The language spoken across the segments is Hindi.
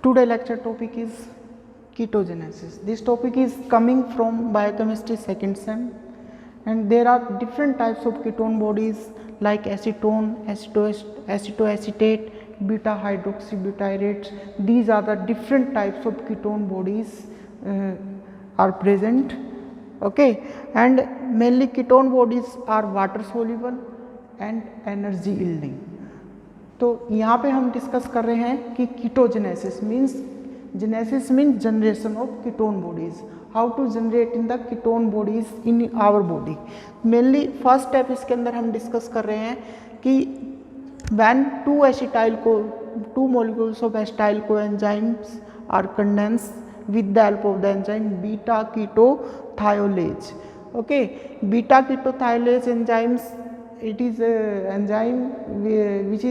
Today lecture topic is ketogenesis. This topic is coming from biochemistry second sem, and there are different types of ketone bodies like acetone, acetoacetate, beta hydroxybutyrate. These are the different types of ketone bodies are present. Okay, and mainly ketone bodies are water soluble and energy yielding. तो यहाँ पे हम डिस्कस कर रहे हैं कि ketogenesis means generation of ketone bodies, how to generate in the ketone bodies in our body. Mainly first step इसके अंदर हम डिस्कस कर रहे हैं कि when two molecules of acetyl coenzymes are condensed with the help of the enzyme beta ketothiolase. Okay, beta ketothiolase enzymes, it is a enzyme which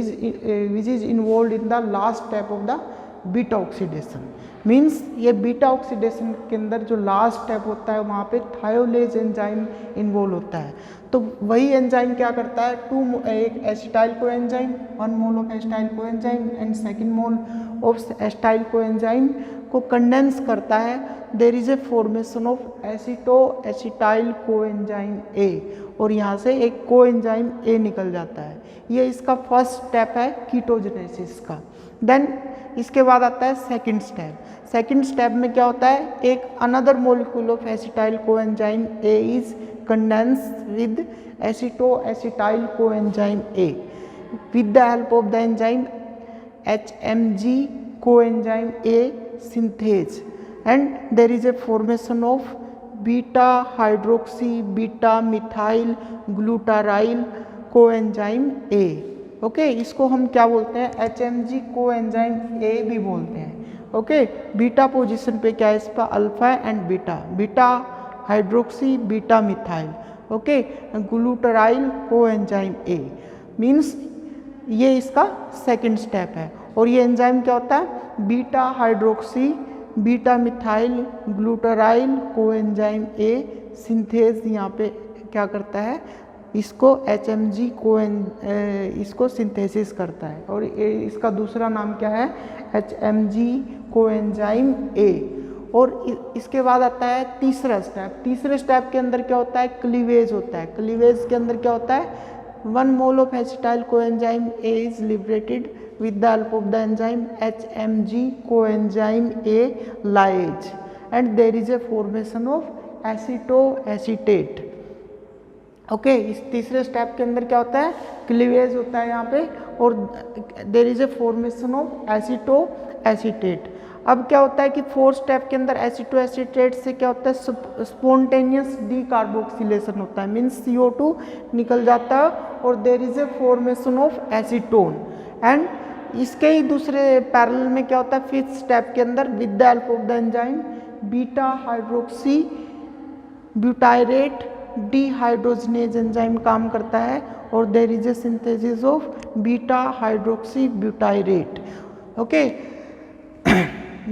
is involved in the last step of the beta oxidation. Means ये बीटा ऑक्सीडेशन के अंदर जो लास्ट स्टेप होता है वहाँ पे थायोलेज एंजाइम इन्वॉल्व होता है. तो वही एंजाइम क्या करता है, एक acetyl coenzyme, 1 mole of acetyl coenzyme and second mole of acetyl coenzyme को कंडेंस करता है. There is a formation of acetyl coenzyme A, और यहाँ से एक कोएंजाइम ए निकल जाता है. ये इसका फर्स्ट स्टेप है कीटोजेनेसिस का. देन इसके बाद आता है सेकंड स्टेप. सेकंड स्टेप में क्या होता है, एक another molecule of acetyl coenzyme A is condensed with acetyl coenzyme A with the help of the enzyme HMG coenzyme A synthase, and there is a formation of beta hydroxy beta methyl glutaryl coenzyme A. Okay, इसको हम क्या बोलते हैं, HMG कोएंजाइम A भी बोलते हैं. ओके, बीटा पोजीशन पे क्या है इसका, alpha and beta hydroxy beta methyl. Okay, glutaryl coenzyme A means ये इसका सेकंड स्टेप है. और ये एंजाइम क्या होता है, beta hydroxy beta methyl glutaryl coenzyme A synthase यहाँ पे क्या करता है, इसको HMG इसको सिंथेसिस करता है. और इसका दूसरा नाम क्या है, HMG कोएंजाइम A. और इसके बाद आता है तीसरा स्टेप. तीसरे स्टेप के अंदर क्या होता है, क्लीवेज होता है. क्लीवेज के अंदर क्या होता है, 1 mole of acetyl coenzyme A is liberated with the help of the enzyme HMG coenzyme A lyase, and there is a formation of acetoacetate. Okay, इस तीसरे स्टेप के अंदर क्या होता है, क्लीवेज होता है यहाँ पे, और there is a formation of acetoacetate. अब क्या होता है कि फोर्थ स्टेप के अंदर एसिटोएसिटेट से क्या होता है, स्पॉन्टेनियस डीकार्बोक्सिलेशन होता है. मीन्स CO2 निकल जाता है और there is a formation of acetone. And इसके ही दूसरे पैरेलल में क्या होता है, फिफ्थ स्टेप के अंदर with the help of the enzyme beta hydroxy butyrate dehydrogenase enzyme काम करता है, और there is a synthesis of beta hydroxy butyrate. Okay,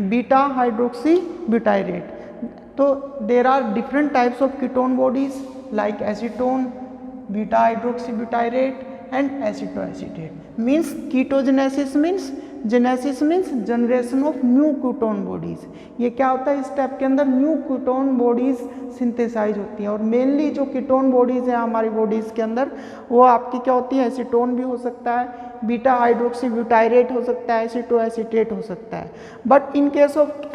beta hydroxy butyrate. तो there are different types of ketone bodies like acetone, beta hydroxy butyrate and acetoacetate. Means ketogenesis means generation of new ketone bodies. ये क्या होता है, इस स्टेप के अंदर न्यू कीटोन बॉडीज सिंथेसाइज होती हैं. और मेनली जो कीटोन बॉडीज हैं हमारी बॉडीज के अंदर, वो आपकी क्या होती है, एसीटोन भी हो सकता है, बीटा हाइड्रोक्सी ब्यूटायरेट हो सकता है, एसीटोएसिटेट हो सकता है. बट इन केस ऑफ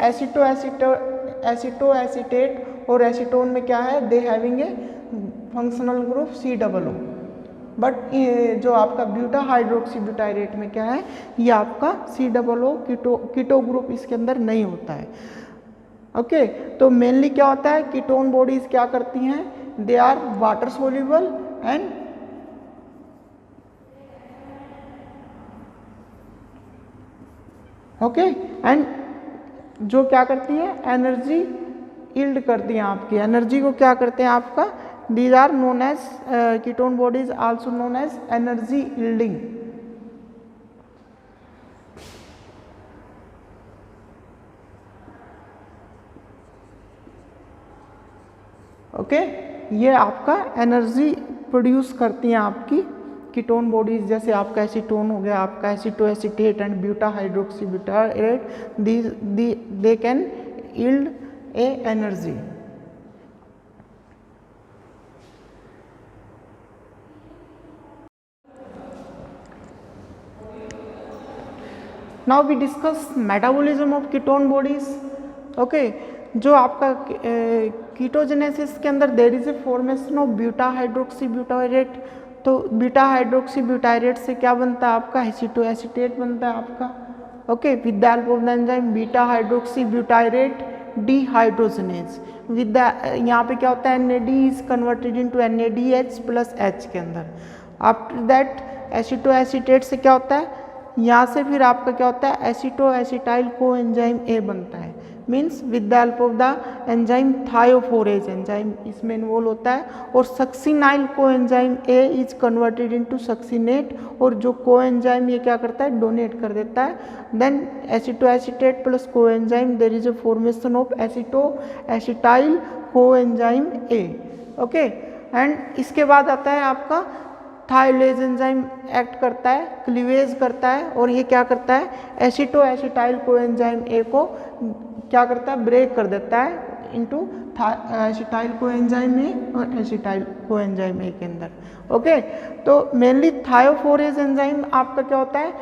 एसीटोएसिटेट और एसीटोन में क्या है, they having a functional group COO. But जो आपका ब्यूटा हाइड्रोक्सी ब्यूटायरेट में क्या है, ये आपका COO कीटो ग्रुप इसके अंदर नहीं होता है. ओके, तो मेनली क्या होता है, कीटोन बॉडीज क्या करती हैं, they are water soluble and okay, and जो क्या करती है, एनर्जी यील्ड करती हैं. आपकी एनर्जी को क्या करते हैं, आपका these are known as ketone bodies also known as energy yielding. Okay, ये आपका एनर्जी प्रोड्यूस करती हैं आपकी कीटोन बॉडीज जैसे आपका एसीटोन हो गया, आपका acetoacetate and buta hydroxy butyrate, they can yield A energy. Now we discuss metabolism of ketone bodies. Okay, जो आपका कीटोजेनेसिस के अंदर देर is a formation of buta hydroxy butyrate. तो बीटा हाइड्रोक्सी ब्यूटारेट से क्या बनता है आपका एसीटोएसीटेट बनता है आपका. Okay, with the help of the enzyme beta hydroxy butyrate dehydrogenase. With the यहाँ पे क्या होता है NAD is converted into NADH plus H के अंदर. आफ्टर दैट एसीटोएसीटेट से क्या होता है, यहाँ से फिर आपका क्या होता है एसीटोएसिटाइल को एंजाइम A बनता है. Means with the help of the enzyme thiophorase enzyme इसमें इन्वॉल्व होता है. और सक्सिनाइल को enzyme A is converted into succinate, और जो को एंजाइम ये क्या करता है डोनेट कर देता है. Then acetoacetate plus coenzyme there is a formation of acetoacetyl को एंजाइम A. ओके, एंड इसके बाद आता है आपका थायोलेज एंजाइम एक्ट करता है, क्लीवेज करता है, और ये क्या करता है एसीटोएसिटाइल कोएंजाइम A को क्या करता है ब्रेक कर देता है इनटू एसिटाइल कोएंजाइम A और एसिटाइल कोएंजाइम A के अंदर. ओके, तो मेनली थायोफोरेज एंजाइम आपका क्या होता है,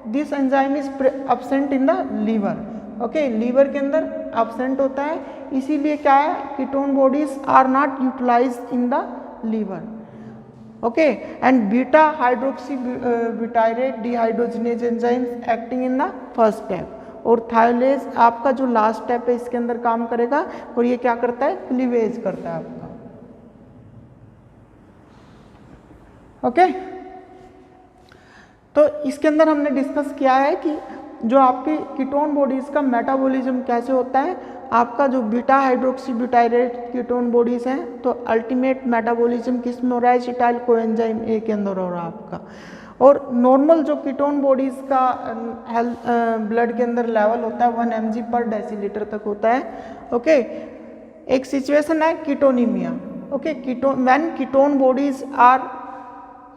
this enzyme is absent in the liver. Okay, liver के अंदर एब्सेंट होता है, इसीलिए क्या है ketone bodies are not utilized in the liver. Okay, and beta hydroxy butyrate dehydrogenase enzymes acting in the first step. और थायोलेज आपका जो लास्ट स्टेप है इसके अंदर काम करेगा, और ये क्या करता है क्लीवेज करता है आपका. ओके, तो इसके अंदर हमने डिस्कस किया है कि जो आपकी कीटोन बॉडीज का मेटाबॉलिज्म कैसे होता है. आपका जो beta hydroxy butyrate ketone bodies हैं, तो अल्टीमेट मेटाबॉलिज्म किस में हो रहा है एसिटाइल कोएंजाइम A के अंदर हो रहा है आपका. और नॉर्मल जो कीटोन बॉडीज का ब्लड के अंदर लेवल होता है 1 mg पर डेसीलीटर तक होता है. ओके, एक सिचुएशन है ketonemia. Okay, when ketone bodies are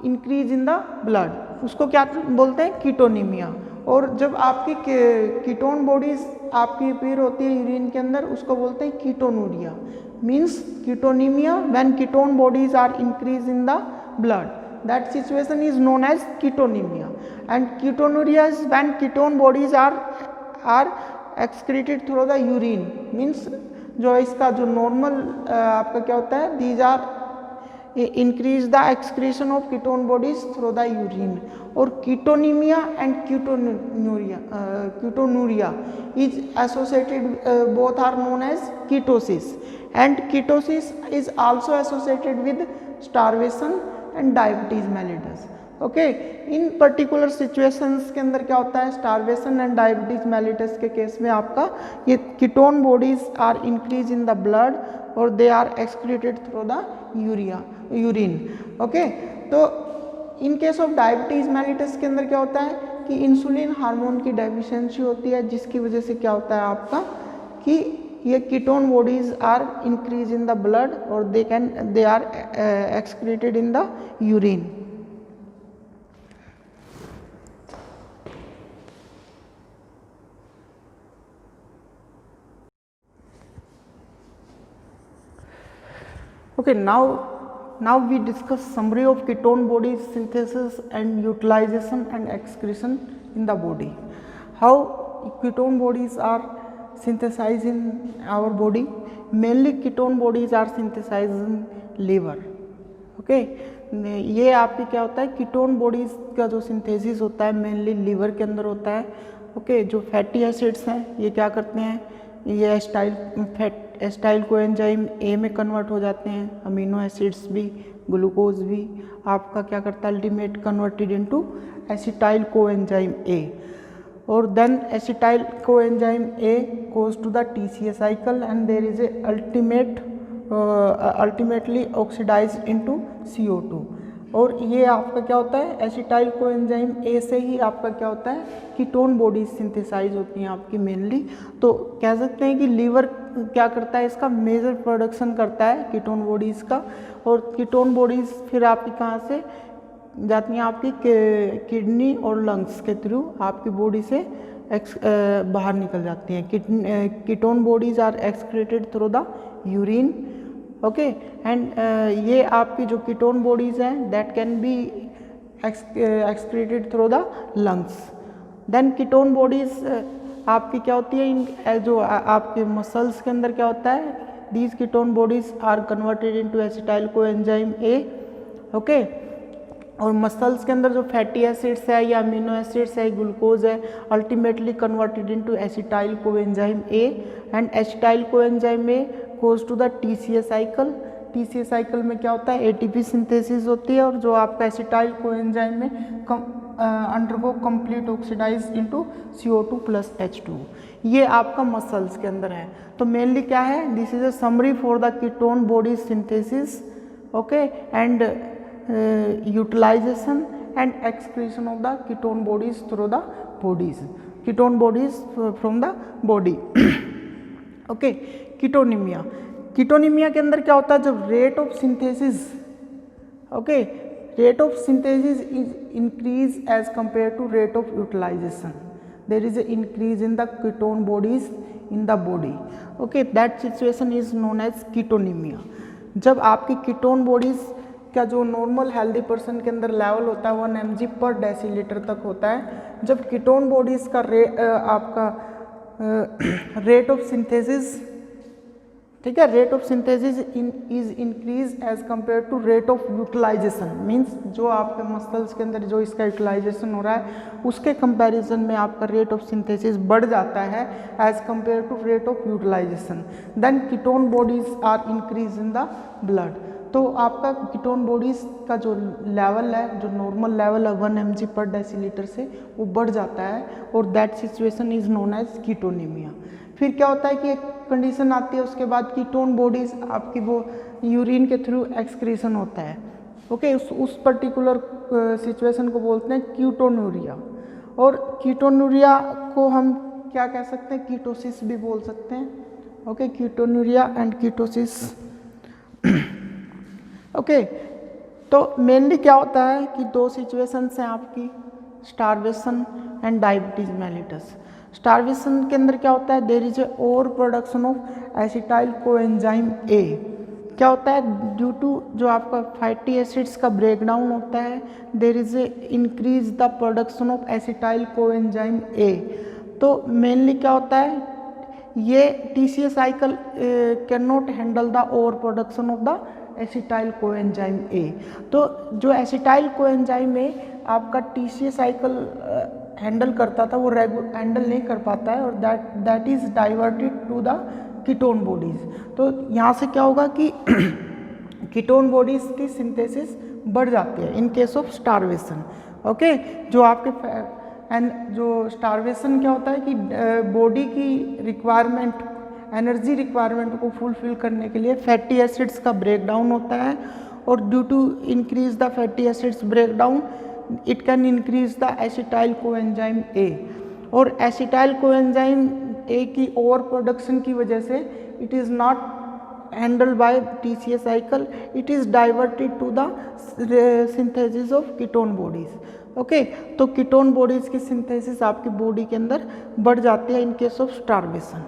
increase in the blood, उसको क्या बोलते हैं कीटोनीमिया. और जब आपकी कीटोन बॉडीज आपकी अपीयर होती है यूरिन के अंदर, उसको बोलते हैं ketonuria. Means ketonemia when ketone bodies are increase in the blood, that situation is known as ketonemia. And ketonuria is when ketone bodies are excreted through the urine. Means जो इसका जो नॉर्मल आपका क्या होता है, these are increase the excretion of ketone bodies through the urine. or ketonemia and ketonuria is associated, both are known as ketosis, and ketosis is also associated with starvation and diabetes mellitus. Okay, in particular situations के अंदर क्या होता है स्टारवेशन एंड डायबिटीज मेलिटस के केस में आपका ये ketone bodies are increase in the blood और they are excreted through the urine. Okay, तो in case of diabetes mellitus के अंदर क्या होता है कि इंसुलिन हार्मोन की डेफिशिएंसी होती है, जिसकी वजह से क्या होता है आपका कि ये ketone bodies are increase in the blood और they are excreted in the urine. Okay, now we discuss summary of ketone bodies synthesis and utilization and excretion in the body. How ketone bodies are synthesized in our body? Mainly ketone bodies are synthesized in liver. Okay, ये आपकी क्या होता है कीटोन बॉडीज का जो सिंथेसिस होता है मेनली लिवर के अंदर होता है. ओके, जो फैटी एसिड्स हैं ये क्या करते हैं, ये एस्टाइल कोएंजाइम A में कन्वर्ट हो जाते हैं. अमीनो एसिड्स भी, ग्लूकोज भी आपका क्या करता है ultimate converted into acetyl coenzyme A. और then acetyl coenzyme A goes to the TCA cycle and there is a ultimately oxidized into CO2. और ये आपका क्या होता है एसिटाइल कोएंजाइम A से ही आपका क्या होता है कीटोन बॉडीज सिंथेसाइज होती हैं आपकी मेनली. तो कह सकते हैं कि लीवर क्या करता है इसका मेजर प्रोडक्शन करता है कीटोन बॉडीज़ का. और कीटोन बॉडीज़ फिर आपकी कहाँ से जाती हैं आपकी किडनी और लंग्स के थ्रू आपकी बॉडी से बाहर निकल जाती हैं। Ketone bodies are excreted through the urine, okay, and ये आपकी जो कीटोन बॉडीज हैं that can be excreted through the lungs. Then ketone bodies आपकी क्या होती है, जो आपके मसल्स के अंदर क्या होता है, these ketone bodies are converted into acetyl coenzyme A, okay, और मसल्स के अंदर जो फैटी एसिड्स है या अमीनो एसिड्स है, ग्लूकोज है, ultimately converted into acetyl coenzyme A, and acetyl coenzyme A goes to the TCA cycle. TCA cycle में क्या होता है, एटीपी सिंथेसिस होती है और जो आपका एसिटाइल कोएंजाइम में undergo complete oxidize into CO2 plus H2। ये आपका मसल्स के अंदर है। तो मेनली क्या है, this is a summary for the ketone body synthesis, okay, and utilization and excretion of the ketone bodies through the bodies, ketone bodies from the body, okay. Ketonemia, ketonemia के अंदर क्या होता है, जब rate of synthesis, okay, rate of synthesis is increase as compare to rate of utilization, there is a increase in the ketone bodies in the body, okay, that situation is known as कीटोनिमिया। जब आपकी कीटोन बॉडीज का जो नॉर्मल हेल्दी पर्सन के अंदर लेवल होता है 1 mg पर डेसीलीटर तक होता है, जब कीटोन बॉडीज का आपका रेट ऑफ सिंथेसिस, ठीक है, rate of synthesis is increase as compare to rate of utilization, means जो आपके मसल्स के अंदर जो इसका यूटिलाइजेशन हो रहा है उसके कंपैरिजन में आपका रेट ऑफ सिंथेसिस बढ़ जाता है as compare to rate of utilization, then ketone bodies are increase in the blood. तो आपका कीटोन बॉडीज का जो लेवल है, जो नॉर्मल लेवल है 1 mg पर डेसीलीटर से, वो बढ़ जाता है और that situation is known as ketonemia. फिर क्या होता है कि एक कंडीशन आती है उसके बाद, कीटोन बॉडीज आपकी वो यूरिन के थ्रू एक्सक्रीशन होता है, ओके, उस पर्टिकुलर सिचुएशन को बोलते हैं कीटोनूरिया। और कीटोनूरिया को हम क्या कह सकते हैं, कीटोसिस भी बोल सकते हैं, okay, ketonuria and ketosis, okay. तो मेनली क्या होता है कि दो सिचुएशंस हैं आपकी, starvation and diabetes mellitus. Starvation के अंदर क्या होता है, there is a over production of acetyl coenzyme A. क्या होता है, ड्यू टू जो आपका फैटी एसिड्स का ब्रेकडाउन होता है, there is a increase the production of acetyl coenzyme A. तो मेनली क्या होता है, ये TCA cycle can not handle the over production of the acetyl coenzyme A. तो जो एसिटाइल कोएंजाइम ए आपका टीसीए साइकिल हैंडल करता था वो हैंडल नहीं कर पाता है और that is diverted to the ketone bodies. तो यहाँ से क्या होगा कि कीटोन बॉडीज की सिंथेसिस बढ़ जाती है in case of starvation, okay. जो आपके एंड जो स्टारवेशन क्या होता है कि बॉडी की रिक्वायरमेंट, एनर्जी रिक्वायरमेंट को फुलफिल करने के लिए फैटी एसिड्स का ब्रेकडाउन होता है और due to increase the fatty acids breakdown it can increase the acetyl coenzyme A. और एसिटाइल कोएंजाइम ए की ओवर प्रोडक्शन की वजह से it is not handled by TCA cycle, it is diverted to the synthesis of ketone bodies, okay. तो कीटोन बॉडीज की सिंथेसिस आपकी बॉडी के अंदर बढ़ जाती है in case of starvation,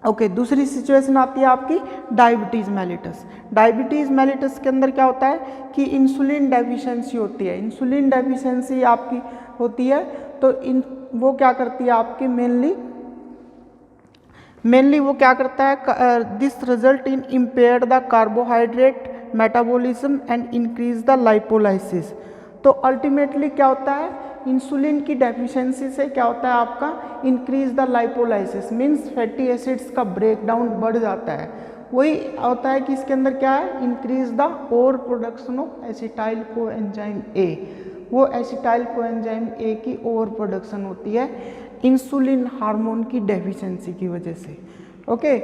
okay. दूसरी सिचुएशन आती है आपकी डायबिटीज़ मेलिटस। डायबिटीज़ मेलिटस के अंदर क्या होता है कि इंसुलिन डेफिशिएंसी होती है। इंसुलिन डेफिशिएंसी आपकी होती है तो वो क्या करती है आपकी मेनली वो क्या करता है, this result in impaired the carbohydrate metabolism and increase the lipolysis. तो अल्टीमेटली क्या होता है, इंसुलिन की डेफिशिएंसी से क्या होता है आपका increase the lipolysis, means fatty acids का ब्रेकडाउन बढ़ जाता है। वही होता है कि इसके अंदर क्या है, increase the over production of acetyl coenzyme ए। वो एसिटाइल कोएंजाइम ए की ओवर प्रोडक्शन होती है इंसुलिन हार्मोन की डेफिशिएंसी की वजह से, ओके।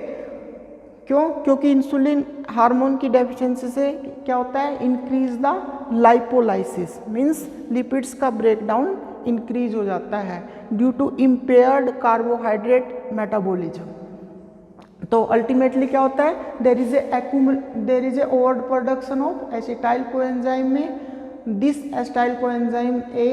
क्यों? क्योंकि इंसुलिन हार्मोन की डेफिशिएंसी से क्या होता है, increase the lipolysis, means lipids का ब्रेकडाउन इंक्रीज हो जाता है due to impaired carbohydrate metabolism. तो अल्टीमेटली क्या होता है, there is a over production of acetyl coenzyme में, this acetyl coenzyme A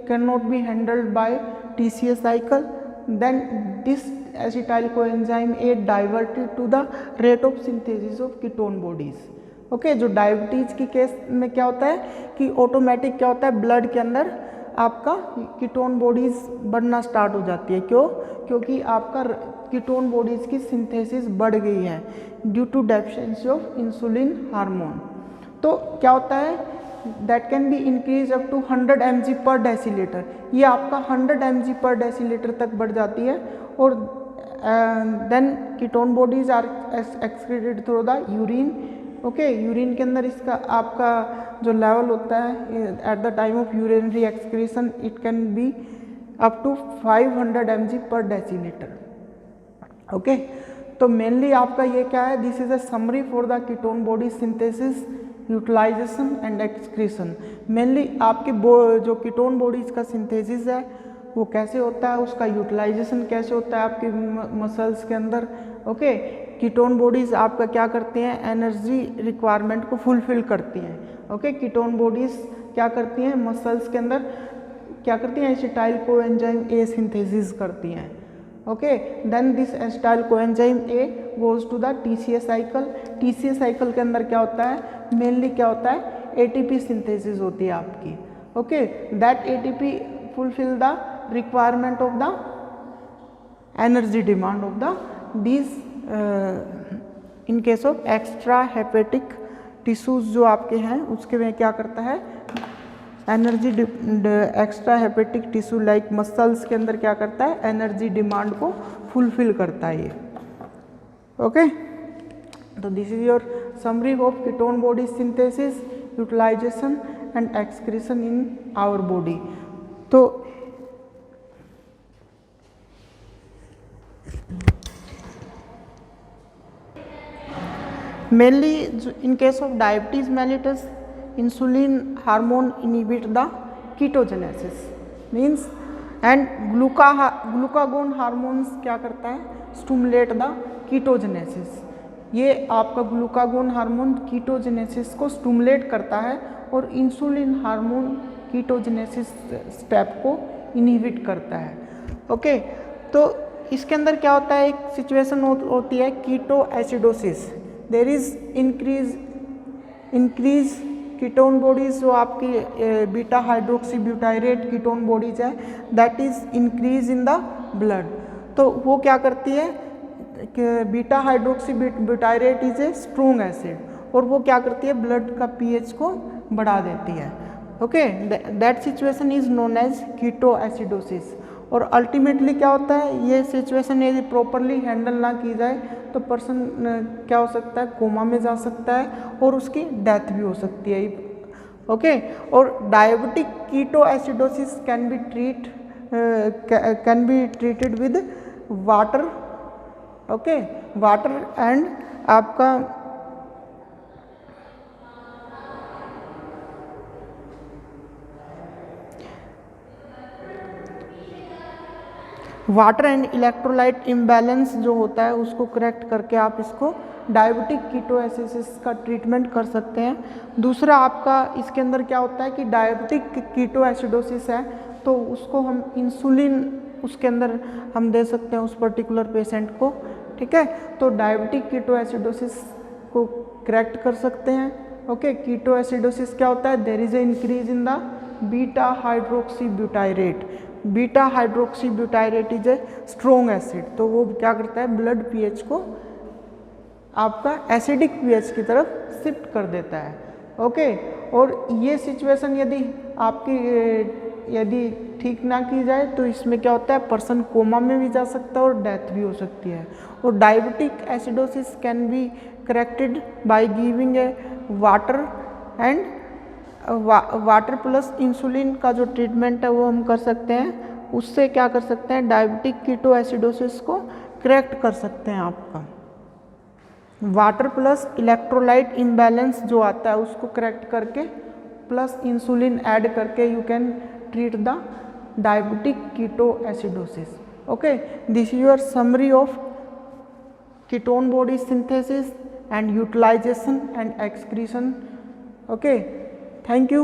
cannot be handled by TCA cycle, then this acetyl coenzyme A diverted to the rate of synthesis of ketone bodies. Okay जो डायबिटीज की केस में क्या होता है कि ऑटोमेटिक क्या होता है, ब्लड के अंदर आपका कीटोन बॉडीज बढ़ना स्टार्ट हो जाती है। क्यों? क्योंकि आपका कीटोन बॉडीज की सिंथेसिस बढ़ गई है due to deficiency of insulin hormone. तो क्या होता है, that can be increase up to 100 mg per decilitre. ये आपका 100 mg पर डेसीलीटर तक बढ़ जाती है और then ketone bodies are excreted through the urine. Okay, urine के अंदर इसका आपका जो लेवल होता है at the time of urinary excretion it can be up to 500 mg per decilitre. Okay, तो मेनली आपका ये क्या है, this is a summary for the ketone body synthesis, utilisation and excretion. Mainly आपकी जो कीटोन बॉडीज का सिंथेसिस है वो कैसे होता है, उसका यूटिलाइजेशन कैसे होता है आपके मसल्स के अंदर। ओके, कीटोन बॉडीज आपका क्या करती हैं, एनर्जी रिक्वायरमेंट को फुलफिल करती हैं। ओके, कीटोन बॉडीज क्या करती हैं, मसल्स के अंदर क्या करती हैं, एसिटाइल कोएंजाइम ए सिंथेसिस करती हैं। Okay, then this acetyl coenzyme A goes to the TCA cycle. TCA cycle के अंदर क्या होता है, मेनली क्या होता है, एटीपी सिंथेसिस होती है आपकी। Okay, that ATP fulfil the requirement of the energy demand of the these in case of extra hepatic tissues जो आपके हैं उसके में क्या करता है, energy extra hepatic tissue like muscles के अंदर क्या करता है, एनर्जी डिमांड को फुलफिल करता है ये। ओके, तो this is your summary of ketone body synthesis, utilisation and excretion in our body. तो mainly in case of diabetes mellitus insulin hormone inhibit the ketogenesis means and glucagon hormones क्या करता है, stimulate the ketogenesis। ये आपका ग्लूकागोन हार्मोन कीटोजेनेसिस को स्टिमुलेट करता है और इंसुलिन हार्मोन कीटोजेनेसिस स्टेप को इनहिबिट करता है। ओके, तो इसके अंदर क्या होता है, एक सिचुएशन होती है keto acidosis. There is increase ketone bodies जो आपकी beta hydroxy butyrate ketone bodies है that is increase in the blood. तो वो क्या करती है कि beta hydroxy butyrate is a strong acid और वो क्या करती है, ब्लड का पीएच को बढ़ा देती है। Okay, that situation is known as keto acidosis. और अल्टीमेटली क्या होता है, ये सिचुएशन यदि प्रॉपरली हैंडल ना की जाए तो पर्सन क्या हो सकता है, कोमा में जा सकता है और उसकी डेथ भी हो सकती है। ओके, और diabetic keto acidosis can be treated with water. Okay, water and आपका वाटर एंड इलेक्ट्रोलाइट इम्बैलेंस जो होता है उसको करेक्ट करके आप इसको डायबिटिक कीटोएसिडिस का ट्रीटमेंट कर सकते हैं। दूसरा आपका इसके अंदर क्या होता है कि डायबिटिक कीटोएसिडोसिस है तो उसको हम इंसुलिन उसके अंदर हम दे सकते हैं उस पर्टिकुलर पेशेंट को। ठीक है, तो डायबिटिक कीटोएसिडोसिस को करेक्ट कर सकते हैं। ओके, कीटोएसिडोसिस क्या होता है, there is a increase in the beta hydroxy butyrate. Beta hydroxy butyrate is a strong acid, तो वो क्या करता है, ब्लड पीएच को आपका एसिडिक पीएच की तरफ शिफ्ट कर देता है। ओके, और ये सिचुएशन यदि ठीक ना की जाए तो इसमें क्या होता है, पर्सन कोमा में भी जा सकता है और डेथ भी हो सकती है। और diabetic acidosis can be corrected by giving a water and water plus insulin का जो ट्रीटमेंट है वो हम कर सकते हैं। उससे क्या कर सकते हैं, डायबिटिक कीटो एसिडोसिस को करेक्ट कर सकते हैं। आपका वाटर प्लस इलेक्ट्रोलाइट इम्बैलेंस जो आता है उसको करेक्ट करके प्लस इंसुलिन ऐड करके you can treat the diabetic keto acidosis. Okay, this is your summary of ketone body synthesis and utilization and excretion. Okay, thank you.